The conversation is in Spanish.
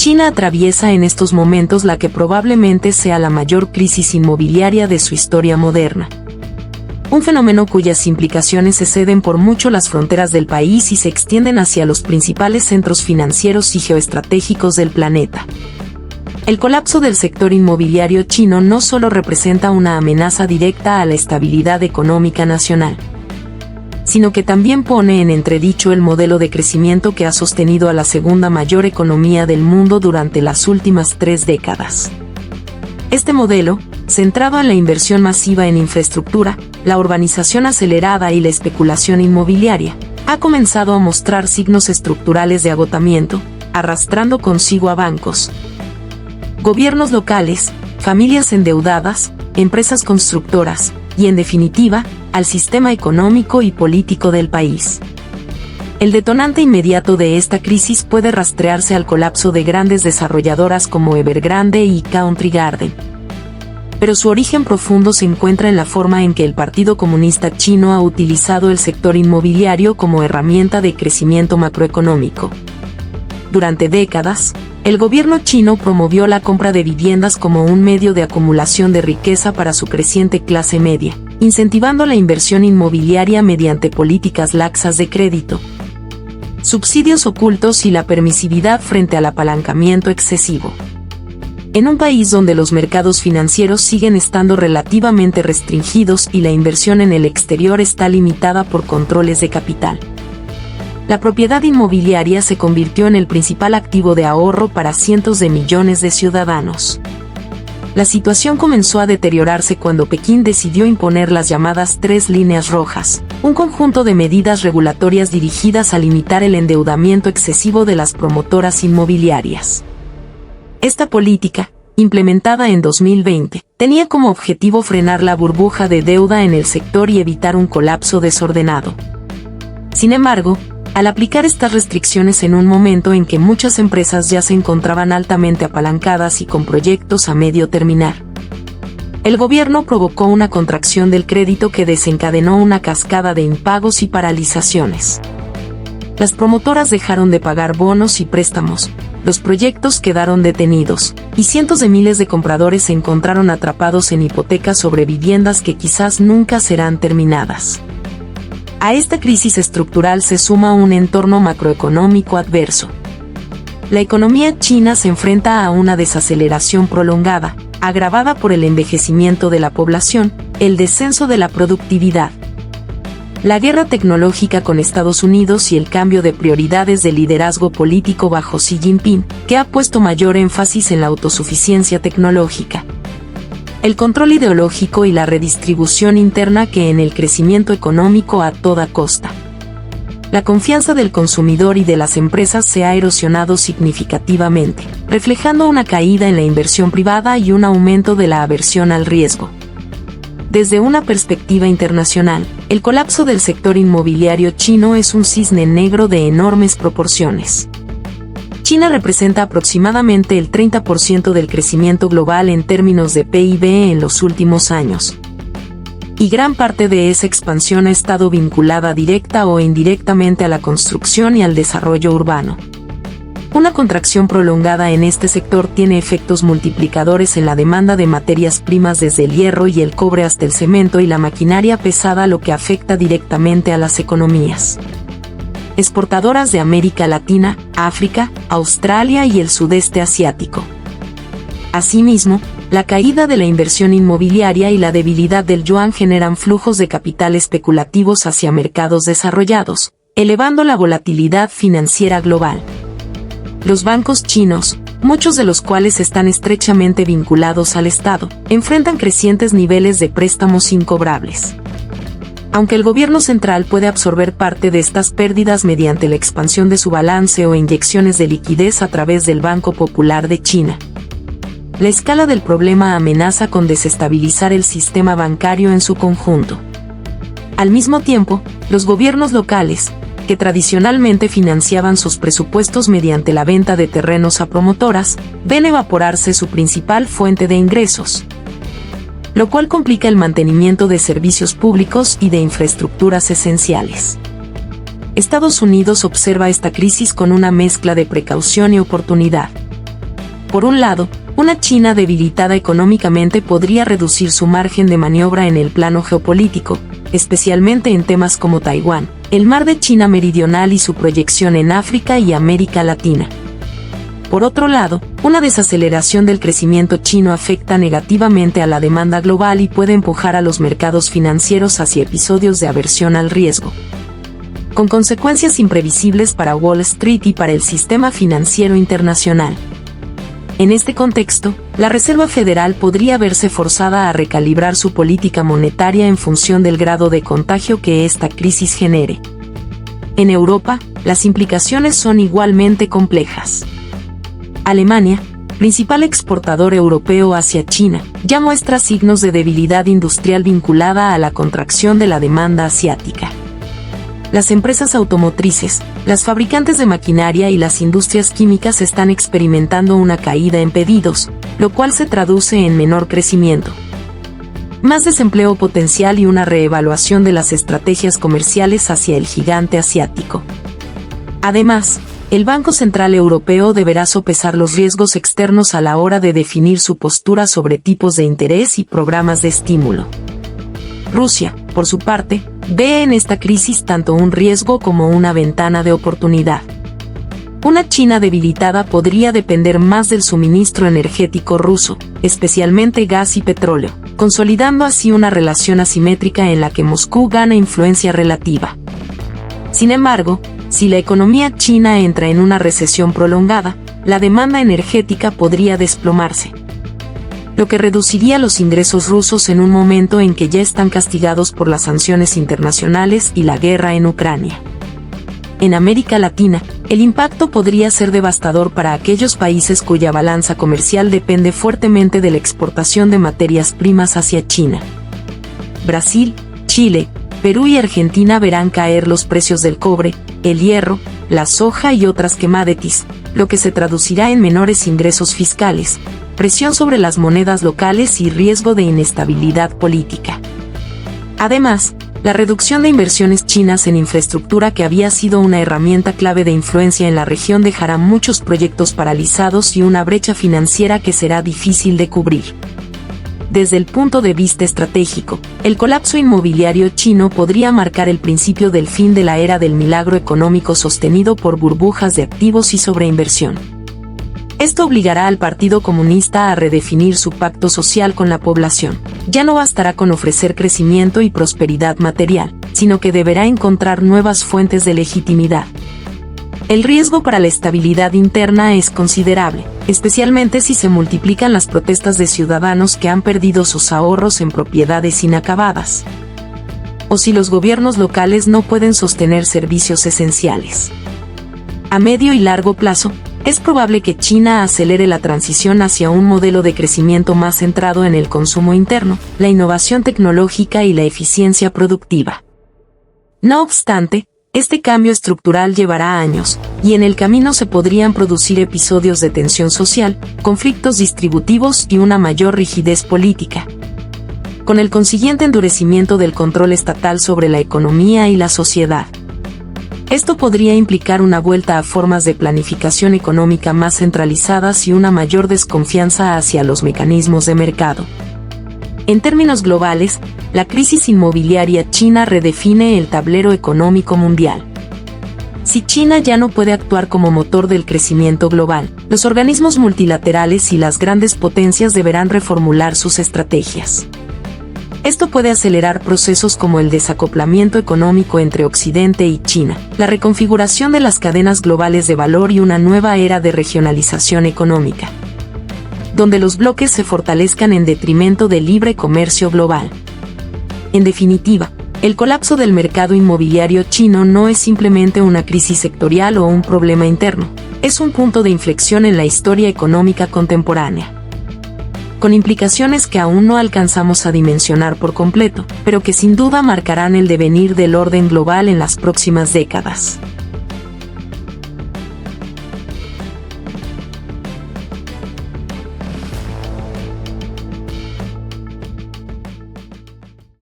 China atraviesa en estos momentos la que probablemente sea la mayor crisis inmobiliaria de su historia moderna. Un fenómeno cuyas implicaciones exceden por mucho las fronteras del país y se extienden hacia los principales centros financieros y geoestratégicos del planeta. El colapso del sector inmobiliario chino no solo representa una amenaza directa a la estabilidad económica nacional, sino que también pone en entredicho el modelo de crecimiento que ha sostenido a la segunda mayor economía del mundo durante las últimas 3 décadas. Este modelo, centrado en la inversión masiva en infraestructura, la urbanización acelerada y la especulación inmobiliaria, ha comenzado a mostrar signos estructurales de agotamiento, arrastrando consigo a bancos, gobiernos locales, familias endeudadas, empresas constructoras, y en definitiva, al sistema económico y político del país. El detonante inmediato de esta crisis puede rastrearse al colapso de grandes desarrolladoras como Evergrande y Country Garden. Pero su origen profundo se encuentra en la forma en que el Partido Comunista Chino ha utilizado el sector inmobiliario como herramienta de crecimiento macroeconómico. Durante décadas, el gobierno chino promovió la compra de viviendas como un medio de acumulación de riqueza para su creciente clase media, incentivando la inversión inmobiliaria mediante políticas laxas de crédito, subsidios ocultos y la permisividad frente al apalancamiento excesivo. En un país donde los mercados financieros siguen estando relativamente restringidos y la inversión en el exterior está limitada por controles de capital, la propiedad inmobiliaria se convirtió en el principal activo de ahorro para cientos de millones de ciudadanos. La situación comenzó a deteriorarse cuando Pekín decidió imponer las llamadas 3 líneas rojas, un conjunto de medidas regulatorias dirigidas a limitar el endeudamiento excesivo de las promotoras inmobiliarias. Esta política, implementada en 2020, tenía como objetivo frenar la burbuja de deuda en el sector y evitar un colapso desordenado. Sin embargo, al aplicar estas restricciones en un momento en que muchas empresas ya se encontraban altamente apalancadas y con proyectos a medio terminar, el gobierno provocó una contracción del crédito que desencadenó una cascada de impagos y paralizaciones. Las promotoras dejaron de pagar bonos y préstamos, los proyectos quedaron detenidos, y cientos de miles de compradores se encontraron atrapados en hipotecas sobre viviendas que quizás nunca serán terminadas. A esta crisis estructural se suma un entorno macroeconómico adverso. La economía china se enfrenta a una desaceleración prolongada, agravada por el envejecimiento de la población, el descenso de la productividad, la guerra tecnológica con Estados Unidos y el cambio de prioridades del liderazgo político bajo Xi Jinping, que ha puesto mayor énfasis en la autosuficiencia tecnológica, el control ideológico y la redistribución interna que en el crecimiento económico a toda costa. La confianza del consumidor y de las empresas se ha erosionado significativamente, reflejando una caída en la inversión privada y un aumento de la aversión al riesgo. Desde una perspectiva internacional, el colapso del sector inmobiliario chino es un cisne negro de enormes proporciones. China representa aproximadamente el 30% del crecimiento global en términos de PIB en los últimos años. Y gran parte de esa expansión ha estado vinculada directa o indirectamente a la construcción y al desarrollo urbano. Una contracción prolongada en este sector tiene efectos multiplicadores en la demanda de materias primas desde el hierro y el cobre hasta el cemento y la maquinaria pesada, lo que afecta directamente a las economías exportadoras de América Latina, África, Australia y el sudeste asiático. Asimismo, la caída de la inversión inmobiliaria y la debilidad del yuan generan flujos de capital especulativos hacia mercados desarrollados, elevando la volatilidad financiera global. Los bancos chinos, muchos de los cuales están estrechamente vinculados al Estado, enfrentan crecientes niveles de préstamos incobrables. Aunque el gobierno central puede absorber parte de estas pérdidas mediante la expansión de su balance o inyecciones de liquidez a través del Banco Popular de China, la escala del problema amenaza con desestabilizar el sistema bancario en su conjunto. Al mismo tiempo, los gobiernos locales, que tradicionalmente financiaban sus presupuestos mediante la venta de terrenos a promotoras, ven evaporarse su principal fuente de ingresos, lo cual complica el mantenimiento de servicios públicos y de infraestructuras esenciales. Estados Unidos observa esta crisis con una mezcla de precaución y oportunidad. Por un lado, una China debilitada económicamente podría reducir su margen de maniobra en el plano geopolítico, especialmente en temas como Taiwán, el Mar de China Meridional y su proyección en África y América Latina. Por otro lado, una desaceleración del crecimiento chino afecta negativamente a la demanda global y puede empujar a los mercados financieros hacia episodios de aversión al riesgo, con consecuencias imprevisibles para Wall Street y para el sistema financiero internacional. En este contexto, la Reserva Federal podría verse forzada a recalibrar su política monetaria en función del grado de contagio que esta crisis genere. En Europa, las implicaciones son igualmente complejas. Alemania, principal exportador europeo hacia China, ya muestra signos de debilidad industrial vinculada a la contracción de la demanda asiática. Las empresas automotrices, las fabricantes de maquinaria y las industrias químicas están experimentando una caída en pedidos, lo cual se traduce en menor crecimiento, más desempleo potencial y una reevaluación de las estrategias comerciales hacia el gigante asiático. Además, el Banco Central Europeo deberá sopesar los riesgos externos a la hora de definir su postura sobre tipos de interés y programas de estímulo. Rusia, por su parte, ve en esta crisis tanto un riesgo como una ventana de oportunidad. Una China debilitada podría depender más del suministro energético ruso, especialmente gas y petróleo, consolidando así una relación asimétrica en la que Moscú gana influencia relativa. Sin embargo, si la economía china entra en una recesión prolongada, la demanda energética podría desplomarse, lo que reduciría los ingresos rusos en un momento en que ya están castigados por las sanciones internacionales y la guerra en Ucrania. En América Latina, el impacto podría ser devastador para aquellos países cuya balanza comercial depende fuertemente de la exportación de materias primas hacia China. Brasil, Chile, Perú y Argentina verán caer los precios del cobre, el hierro, la soja y otras commodities, lo que se traducirá en menores ingresos fiscales, presión sobre las monedas locales y riesgo de inestabilidad política. Además, la reducción de inversiones chinas en infraestructura, que había sido una herramienta clave de influencia en la región, dejará muchos proyectos paralizados y una brecha financiera que será difícil de cubrir. Desde el punto de vista estratégico, el colapso inmobiliario chino podría marcar el principio del fin de la era del milagro económico sostenido por burbujas de activos y sobreinversión. Esto obligará al Partido Comunista a redefinir su pacto social con la población. Ya no bastará con ofrecer crecimiento y prosperidad material, sino que deberá encontrar nuevas fuentes de legitimidad. El riesgo para la estabilidad interna es considerable, especialmente si se multiplican las protestas de ciudadanos que han perdido sus ahorros en propiedades inacabadas, o si los gobiernos locales no pueden sostener servicios esenciales. A medio y largo plazo, es probable que China acelere la transición hacia un modelo de crecimiento más centrado en el consumo interno, la innovación tecnológica y la eficiencia productiva. No obstante, este cambio estructural llevará años, y en el camino se podrían producir episodios de tensión social, conflictos distributivos y una mayor rigidez política, con el consiguiente endurecimiento del control estatal sobre la economía y la sociedad. Esto podría implicar una vuelta a formas de planificación económica más centralizadas y una mayor desconfianza hacia los mecanismos de mercado. En términos globales, la crisis inmobiliaria china redefine el tablero económico mundial. Si China ya no puede actuar como motor del crecimiento global, los organismos multilaterales y las grandes potencias deberán reformular sus estrategias. Esto puede acelerar procesos como el desacoplamiento económico entre Occidente y China, la reconfiguración de las cadenas globales de valor y una nueva era de regionalización económica, donde los bloques se fortalezcan en detrimento del libre comercio global. En definitiva, el colapso del mercado inmobiliario chino no es simplemente una crisis sectorial o un problema interno, es un punto de inflexión en la historia económica contemporánea, con implicaciones que aún no alcanzamos a dimensionar por completo, pero que sin duda marcarán el devenir del orden global en las próximas décadas.